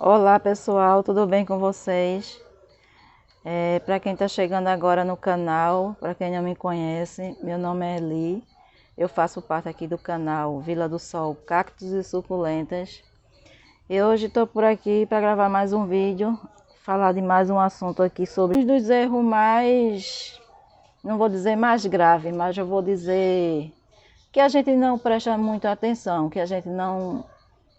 Olá pessoal, tudo bem com vocês? Para quem está chegando agora no canal, para quem não me conhece, meu nome é Eli. Eu faço parte aqui do canal Vila do Sol Cactos e Suculentas. E hoje estou por aqui para gravar mais um vídeo, falar de mais um assunto aqui sobre um dos erros mais, não vou dizer mais grave, mas eu vou dizer que a gente não presta muita atenção, que a gente não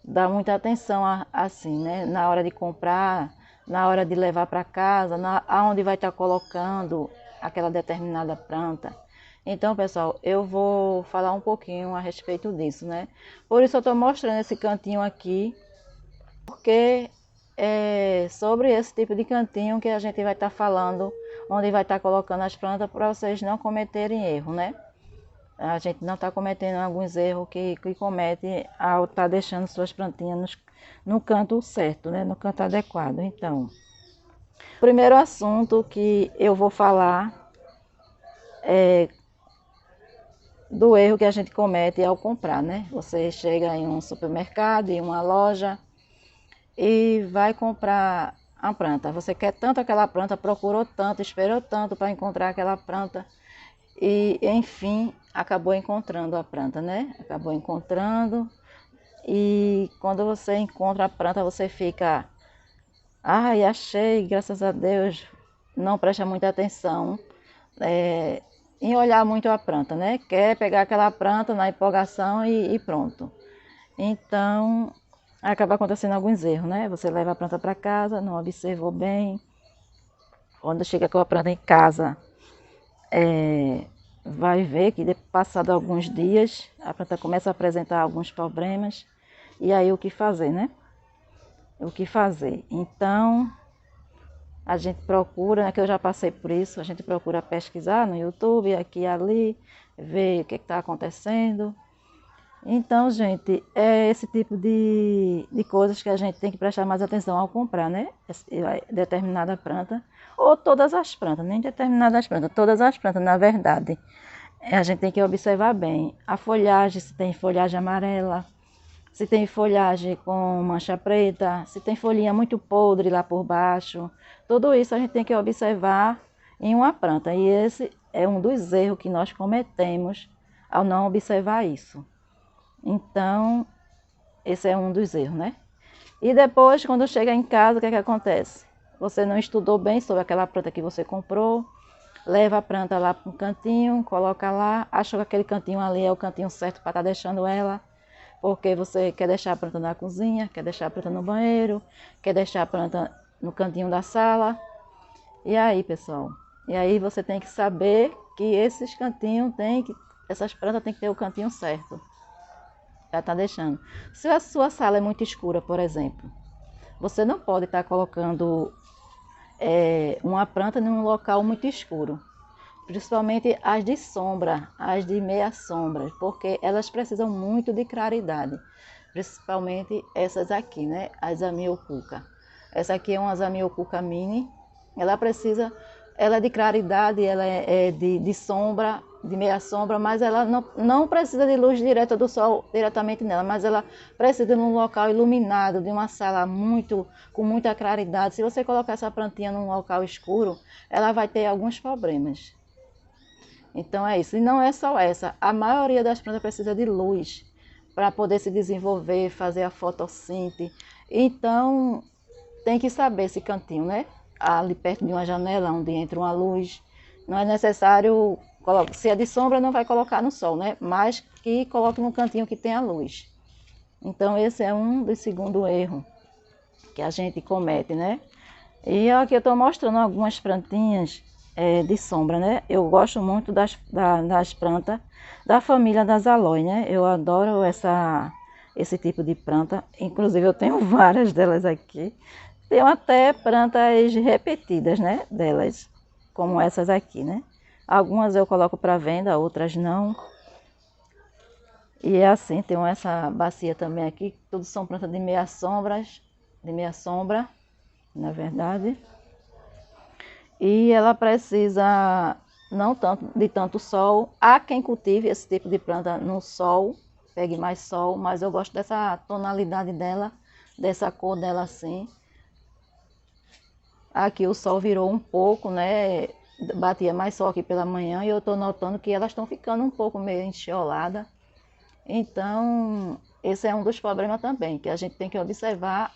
dá muita atenção assim, né? Na hora de comprar, na hora de levar para casa, aonde vai estar colocando aquela determinada planta. Então, pessoal, eu vou falar um pouquinho a respeito disso, né? Por isso eu estou mostrando esse cantinho aqui, porque é sobre esse tipo de cantinho que a gente vai estar falando, onde vai estar colocando as plantas para vocês não cometerem erro, né? A gente não está cometendo alguns erros que comete ao estar deixando suas plantinhas no canto certo, né? No canto adequado. Então, o primeiro assunto que eu vou falar é do erro que a gente comete ao comprar, né? Você chega em um supermercado, em uma loja e vai comprar a planta. Você quer tanto aquela planta, procurou tanto, esperou tanto para encontrar aquela planta e, enfim, acabou encontrando a planta, né? Acabou encontrando. E quando você encontra a planta, você fica, ai, achei, graças a Deus, não presta muita atenção em olhar muito a planta, né? Quer pegar aquela planta na empolgação e pronto. Então, acaba acontecendo alguns erros, né? Você leva a planta para casa, não observou bem. Quando chega com a planta em casa, vai ver que passado alguns dias, a planta começa a apresentar alguns problemas. E aí o que fazer, né? O que fazer. Então, a gente procura, né, que eu já passei por isso, a gente procura pesquisar no YouTube, aqui e ali, ver o que está acontecendo. Então, gente, é esse tipo de coisas que a gente tem que prestar mais atenção ao comprar, né? Determinada planta, ou todas as plantas, nem determinadas plantas, todas as plantas, na verdade. A gente tem que observar bem a folhagem, se tem folhagem amarela, se tem folhagem com mancha preta, se tem folhinha muito podre lá por baixo. Tudo isso a gente tem que observar em uma planta. E esse é um dos erros que nós cometemos ao não observar isso. Então, esse é um dos erros, né? E depois, quando chega em casa, o que é que acontece? Você não estudou bem sobre aquela planta que você comprou, leva a planta lá para um cantinho, coloca lá, achou que aquele cantinho ali é o cantinho certo para estar deixando ela, porque você quer deixar a planta na cozinha, quer deixar a planta no banheiro, quer deixar a planta no cantinho da sala. E aí, pessoal? E aí você tem que saber que esses cantinhos essas plantas têm que ter o cantinho certo. Já está deixando. Se a sua sala é muito escura, por exemplo, você não pode estar colocando uma planta em um local muito escuro. Principalmente as de sombra, as de meia sombra, porque elas precisam muito de claridade. Principalmente essas aqui, né? A Zamioculca. Essa aqui é uma Zamioculca mini. Ela é de claridade, ela é de sombra, de meia sombra, mas ela não precisa de luz direta do sol diretamente nela, mas ela precisa de um local iluminado, de uma sala com muita claridade. Se você colocar essa plantinha num local escuro, ela vai ter alguns problemas. Então é isso. E não é só essa. A maioria das plantas precisa de luz para poder se desenvolver, fazer a fotossíntese. Então tem que saber esse cantinho, né? Ali perto de uma janela onde entra uma luz. Não é necessário, se é de sombra não vai colocar no sol, né? Mas que coloque no cantinho que tenha luz. Então esse é um dos segundo erro que a gente comete, né? E aqui eu estou mostrando algumas plantinhas de sombra, né? Eu gosto muito das plantas da família das aloes, né? Eu adoro esse tipo de planta. Inclusive eu tenho várias delas aqui. Tenho até plantas repetidas, né? Delas, como essas aqui, né? Algumas eu coloco para venda, outras não. E é assim, tenho essa bacia também aqui. Tudo são plantas de meia sombra, na verdade. E ela precisa não de tanto sol. Há quem cultive esse tipo de planta no sol, pegue mais sol, mas eu gosto dessa tonalidade dela dessa cor dela assim. Aqui o sol virou um pouco, né? Batia mais sol aqui pela manhã e eu tô notando que elas estão ficando um pouco meio enchioladas. Então, esse é um dos problemas também, que a gente tem que observar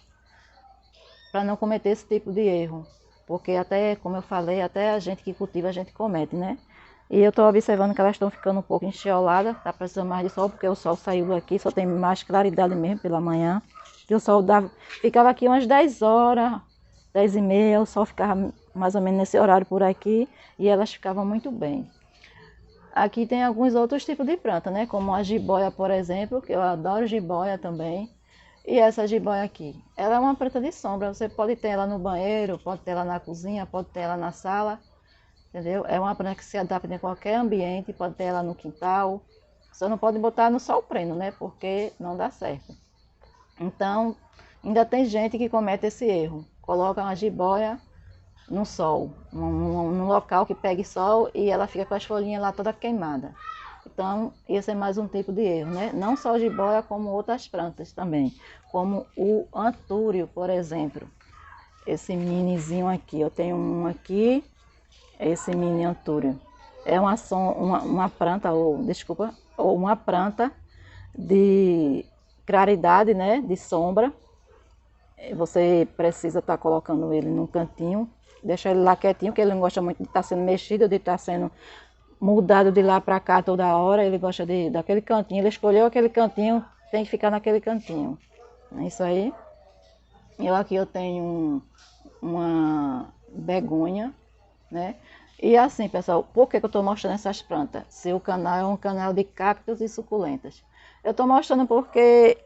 para não cometer esse tipo de erro. Porque até, como eu falei, até a gente que cultiva, a gente comete, né? E eu estou observando que elas estão ficando um pouco enchioladas, tá precisando mais de sol, porque o sol saiu daqui, só tem mais claridade mesmo pela manhã. E o sol ficava aqui umas 10 horas, 10 e meia, o sol ficava mais ou menos nesse horário por aqui, e elas ficavam muito bem. Aqui tem alguns outros tipos de planta, né? Como a jiboia, por exemplo, que eu adoro jiboia também. E essa jiboia aqui, ela é uma planta de sombra, você pode ter ela no banheiro, pode ter ela na cozinha, pode ter ela na sala, entendeu? É uma planta que se adapta em qualquer ambiente, pode ter ela no quintal. Só não pode botar no sol pleno, né? Porque não dá certo. Então, ainda tem gente que comete esse erro. Coloca uma jiboia no sol, num local que pegue sol e ela fica com as folhinhas lá toda queimada. Então, esse é mais um tipo de erro, né? Não só jiboia, como outras plantas também. Como o antúrio, por exemplo. Esse minizinho aqui, eu tenho um aqui, esse mini antúrio. É uma planta, ou uma planta de claridade, né? De sombra. Você precisa estar colocando ele num cantinho, deixar ele lá quietinho, porque ele não gosta muito de estar sendo mexido, de estar sendo mudado de lá para cá toda hora. Ele gosta daquele cantinho, ele escolheu aquele cantinho, tem que ficar naquele cantinho. É isso aí. Eu tenho uma begonha, né? E assim, pessoal, por que eu estou mostrando essas plantas? Se o canal é um canal de cactos e suculentas. Eu estou mostrando porque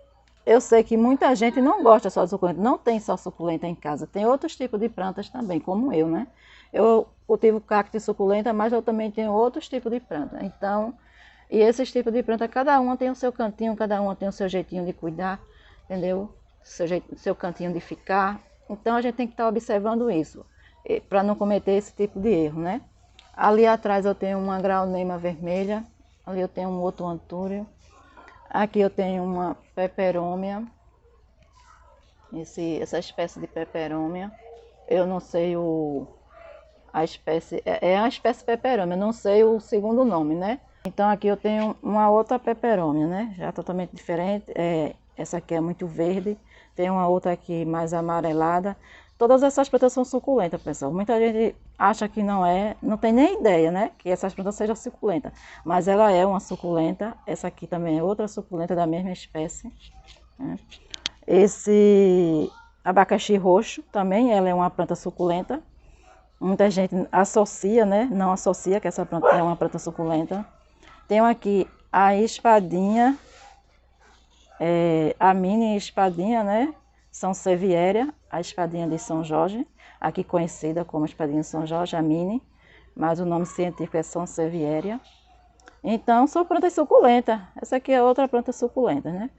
eu sei que muita gente não gosta só de suculenta, não tem só suculenta em casa, tem outros tipos de plantas também, como eu, né? Eu cultivo cacto e suculenta, mas eu também tenho outros tipos de planta. Então, e esses tipos de planta, cada uma tem o seu cantinho, cada uma tem o seu jeitinho de cuidar, entendeu? Seu cantinho de ficar. Então, a gente tem que estar observando isso, para não cometer esse tipo de erro, né? Ali atrás eu tenho uma graunema vermelha, ali eu tenho um outro antúrio. Aqui eu tenho uma peperômia, essa espécie de peperômia. Eu não sei a espécie, é a espécie peperômia, eu não sei o segundo nome, né? Então aqui eu tenho uma outra peperômia, né? Já totalmente diferente, essa aqui é muito verde, tem uma outra aqui mais amarelada. Todas essas plantas são suculentas, pessoal. Muita gente acha que não tem nem ideia, né? Que essas plantas sejam suculentas. Mas ela é uma suculenta. Essa aqui também é outra suculenta da mesma espécie, né? Esse abacaxi roxo também, ela é uma planta suculenta. Muita gente associa, né? Não associa que essa planta é uma planta suculenta. Tenho aqui a espadinha, a mini espadinha, né? Sansevieria, a espadinha de São Jorge, aqui conhecida como espadinha de São Jorge, a mini, mas o nome científico é Sansevieria. Então, são plantas suculentas. Essa aqui é outra planta suculenta, né?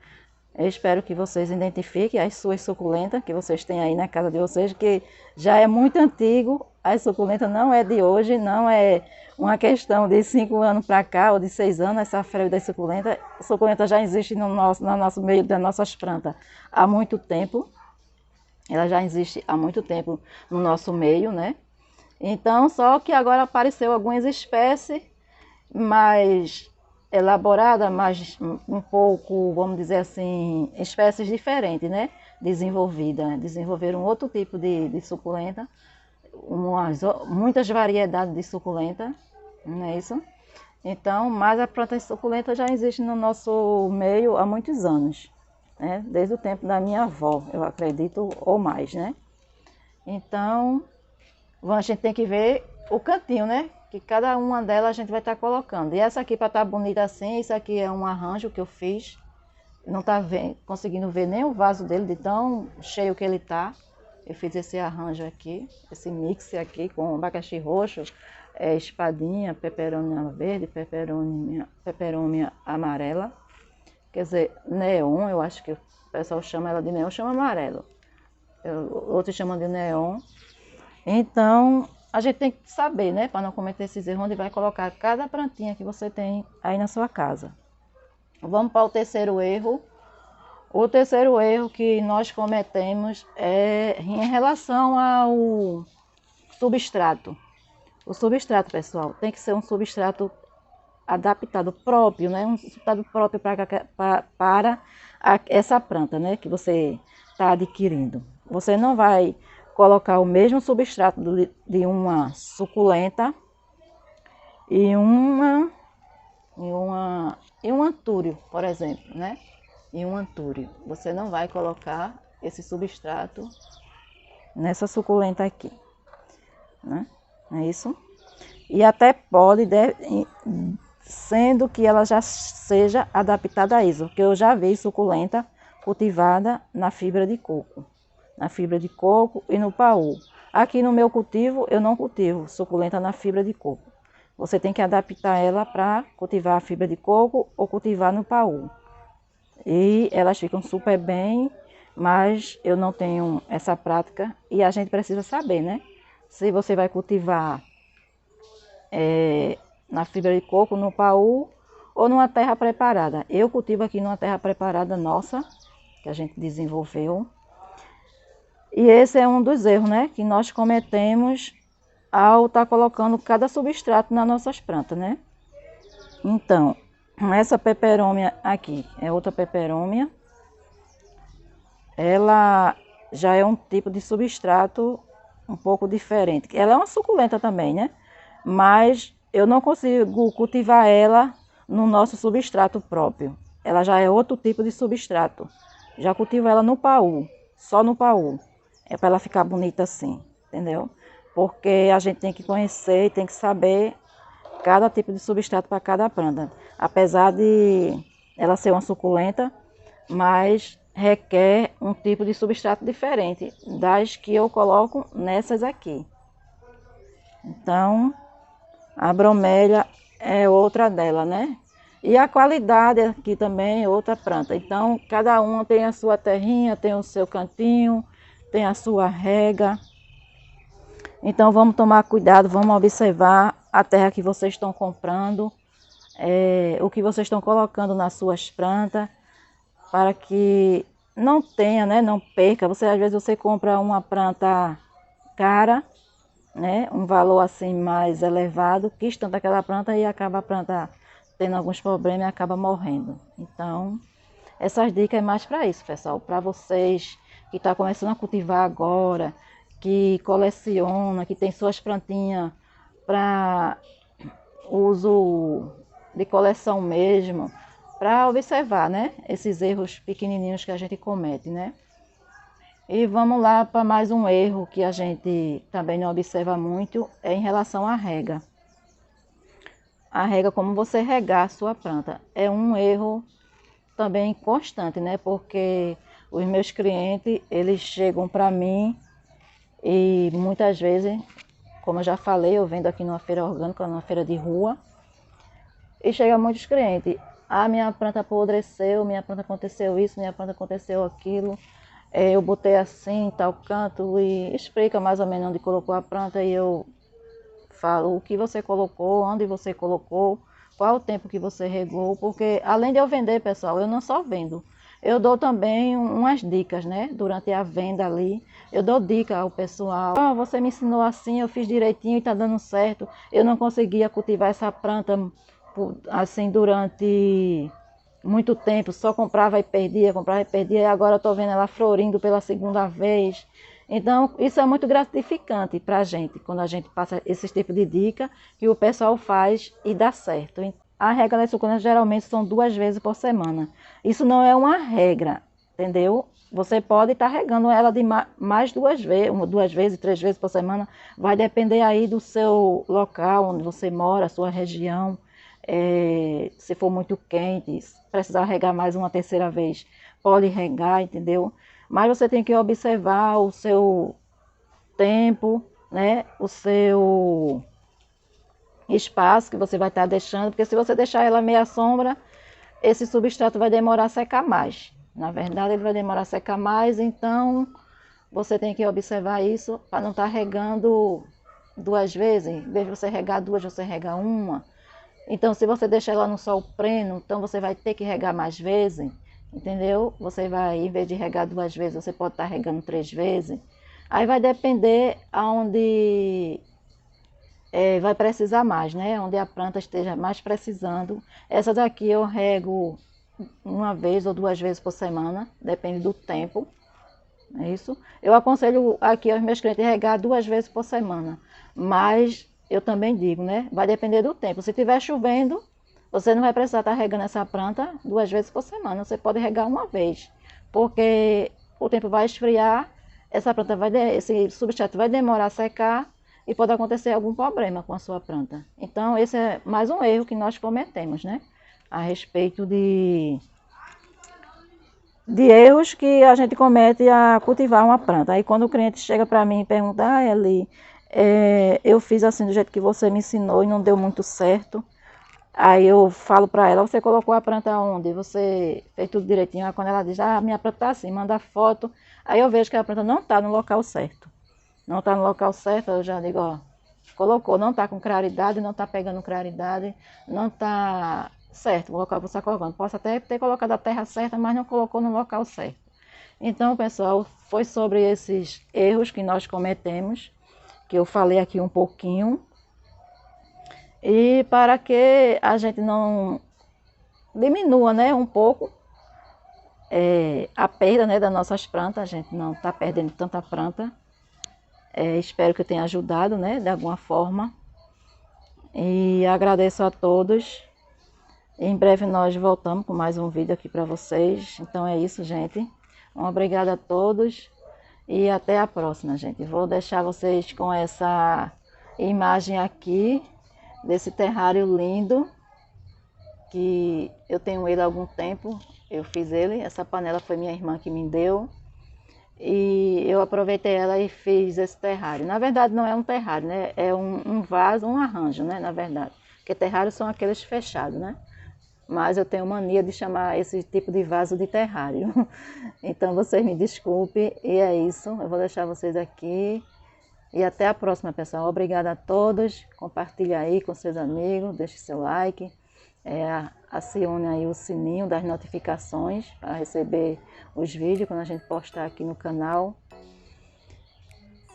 Eu espero que vocês identifiquem as suas suculentas que vocês têm aí na casa de vocês, que já é muito antigo. As suculentas não é de hoje, não é uma questão de 5 anos para cá ou de 6 anos, essa febre das suculentas. A suculenta já existe no nosso meio das nossas plantas há muito tempo. Ela já existe há muito tempo no nosso meio, né? Então, só que agora apareceu algumas espécies mais elaborada, mais um pouco, vamos dizer assim, espécies diferentes, né? Desenvolveram outro tipo de suculenta, muitas variedades de suculenta, não é isso? Então, mas a planta de suculenta já existe no nosso meio há muitos anos, né? Desde o tempo da minha avó, eu acredito, ou mais, né? Então, a gente tem que ver o cantinho, né? Que cada uma delas a gente vai estar colocando. E essa aqui, para estar bonita assim, isso aqui é um arranjo que eu fiz. Não está conseguindo ver nem o vaso dele, de tão cheio que ele está. Eu fiz esse arranjo aqui, esse mix aqui com abacaxi roxo, espadinha, peperômia verde, peperômia amarela. Quer dizer, neon, eu acho que o pessoal chama ela de neon, chama amarelo. Outros chamam de neon. Então, a gente tem que saber, né, para não cometer esses erros, onde vai colocar cada plantinha que você tem aí na sua casa. Vamos para o terceiro erro. O terceiro erro que nós cometemos é em relação ao substrato. O substrato, pessoal, tem que ser um substrato adaptado, próprio, né? Um substrato próprio para essa planta, né? Que você está adquirindo. Você não vai colocar o mesmo substrato de uma suculenta e um antúrio, por exemplo, né? E um antúrio. Você não vai colocar esse substrato nessa suculenta aqui, né? Não é isso? E até pode, sendo que ela já seja adaptada a isso, porque eu já vi suculenta cultivada na fibra de coco. Na fibra de coco e no paú. Aqui no meu cultivo, eu não cultivo suculenta na fibra de coco. Você tem que adaptar ela para cultivar a fibra de coco ou cultivar no paú. E elas ficam super bem, mas eu não tenho essa prática e a gente precisa saber, né? Se você vai cultivar na fibra de coco, no paú ou numa terra preparada. Eu cultivo aqui numa terra preparada nossa, que a gente desenvolveu. E esse é um dos erros, né, que nós cometemos ao estar colocando cada substrato nas nossas plantas, né? Então, essa peperômia aqui é outra peperômia. Ela já é um tipo de substrato um pouco diferente. Ela é uma suculenta também, né? Mas eu não consigo cultivar ela no nosso substrato próprio. Ela já é outro tipo de substrato. Já cultivo ela no paú, só no paú. É para ela ficar bonita assim, entendeu? Porque a gente tem que conhecer e tem que saber cada tipo de substrato para cada planta. Apesar de ela ser uma suculenta, mas requer um tipo de substrato diferente das que eu coloco nessas aqui. Então, a bromélia é outra dela, né? E a qualidade aqui também é outra planta. Então, cada uma tem a sua terrinha, tem o seu cantinho, tem a sua rega. Então, vamos tomar cuidado, vamos observar a terra que vocês estão comprando, o que vocês estão colocando nas suas plantas, para que não tenha, né, não perca. Às vezes você compra uma planta cara, né, um valor assim mais elevado, quis tanto aquela planta e acaba a planta tendo alguns problemas e acaba morrendo. Então, essas dicas é mais para isso, pessoal, para vocês que estão começando a cultivar agora, que coleciona, que tem suas plantinhas para uso de coleção mesmo, para observar, né, esses erros pequenininhos que a gente comete, né? E vamos lá para mais um erro que a gente também não observa muito, é em relação à rega. A rega, como você regar a sua planta, é um erro também constante, né? Porque os meus clientes, eles chegam para mim e muitas vezes, como eu já falei, eu vendo aqui numa feira orgânica, numa feira de rua, e chega muitos clientes, minha planta apodreceu, minha planta aconteceu isso, minha planta aconteceu aquilo, eu botei assim em tal canto e explica mais ou menos onde colocou a planta e eu falo o que você colocou, onde você colocou, qual o tempo que você regou, porque além de eu vender, pessoal, eu não só vendo, eu dou também umas dicas, né? Durante a venda ali, eu dou dica ao pessoal. Você me ensinou assim, eu fiz direitinho e tá dando certo. Eu não conseguia cultivar essa planta assim durante muito tempo, só comprava e perdia, e agora eu tô vendo ela florindo pela segunda vez. Então, isso é muito gratificante para a gente, quando a gente passa esse tipo de dica que o pessoal faz e dá certo. A regra das suculentas geralmente são 2 vezes por semana. Isso não é uma regra, entendeu? Você pode estar regando ela de mais 2 vezes, 2 vezes, 3 vezes por semana. Vai depender aí do seu local, onde você mora, a sua região. Se for muito quente, precisar regar mais uma terceira vez, pode regar, entendeu? Mas você tem que observar o seu tempo, né? O seu espaço que você vai estar deixando, porque se você deixar ela meia sombra, esse substrato vai demorar a secar mais. Na verdade, ele vai demorar a secar mais, então você tem que observar isso para não estar regando 2 vezes. Em vez de você regar 2, você rega uma. Então, se você deixar ela no sol pleno, então você vai ter que regar mais vezes. entendeu? Você vai, em vez de regar 2 vezes, você pode estar regando 3 vezes. Aí vai depender aonde vai precisar mais, né? Onde a planta esteja mais precisando. Essa daqui eu rego 1 vez ou 2 vezes por semana, depende do tempo. É isso. Eu aconselho aqui aos meus clientes regar 2 vezes por semana. Mas eu também digo, né? Vai depender do tempo. Se estiver chovendo, você não vai precisar estar regando essa planta 2 vezes por semana. Você pode regar 1 vez. Porque o tempo vai esfriar, essa planta esse substrato vai demorar a secar e pode acontecer algum problema com a sua planta. Então, esse é mais um erro que nós cometemos, né? A respeito de erros que a gente comete a cultivar uma planta. Aí quando o cliente chega para mim e pergunta, Eli, eu fiz assim do jeito que você me ensinou e não deu muito certo. Aí eu falo para ela, você colocou a planta onde? Você fez tudo direitinho? Aí quando ela diz, minha planta está assim, manda foto. Aí eu vejo que a planta não está no local certo. Não está no local certo, eu já digo, colocou, não está com claridade, não está pegando claridade, não está certo, o local que você está colocando. Posso até ter colocado a terra certa, mas não colocou no local certo. Então, pessoal, foi sobre esses erros que nós cometemos, que eu falei aqui um pouquinho, e para que a gente não diminua, né, um pouco a perda, né, das nossas plantas, a gente não está perdendo tanta planta. Espero que eu tenha ajudado, né, de alguma forma. E agradeço a todos. Em breve nós voltamos com mais um vídeo aqui para vocês. Então é isso, gente. Obrigada a todos e até a próxima, gente. Vou deixar vocês com essa imagem aqui desse terrário lindo que eu tenho ele há algum tempo. Eu fiz ele. Essa panela foi minha irmã que me deu. E eu aproveitei ela e fiz esse terrário. Na verdade não é um terrário, né? É um vaso, um arranjo, né? Na verdade. Porque terrários são aqueles fechados, né? Mas eu tenho mania de chamar esse tipo de vaso de terrário. Então vocês me desculpem. E é isso. Eu vou deixar vocês aqui. E até a próxima, pessoal. Obrigada a todos. Compartilhe aí com seus amigos. Deixe seu like. Acione aí o sininho das notificações para receber os vídeos quando a gente postar aqui no canal.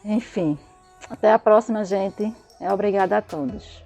Enfim, até a próxima, gente. Obrigada a todos.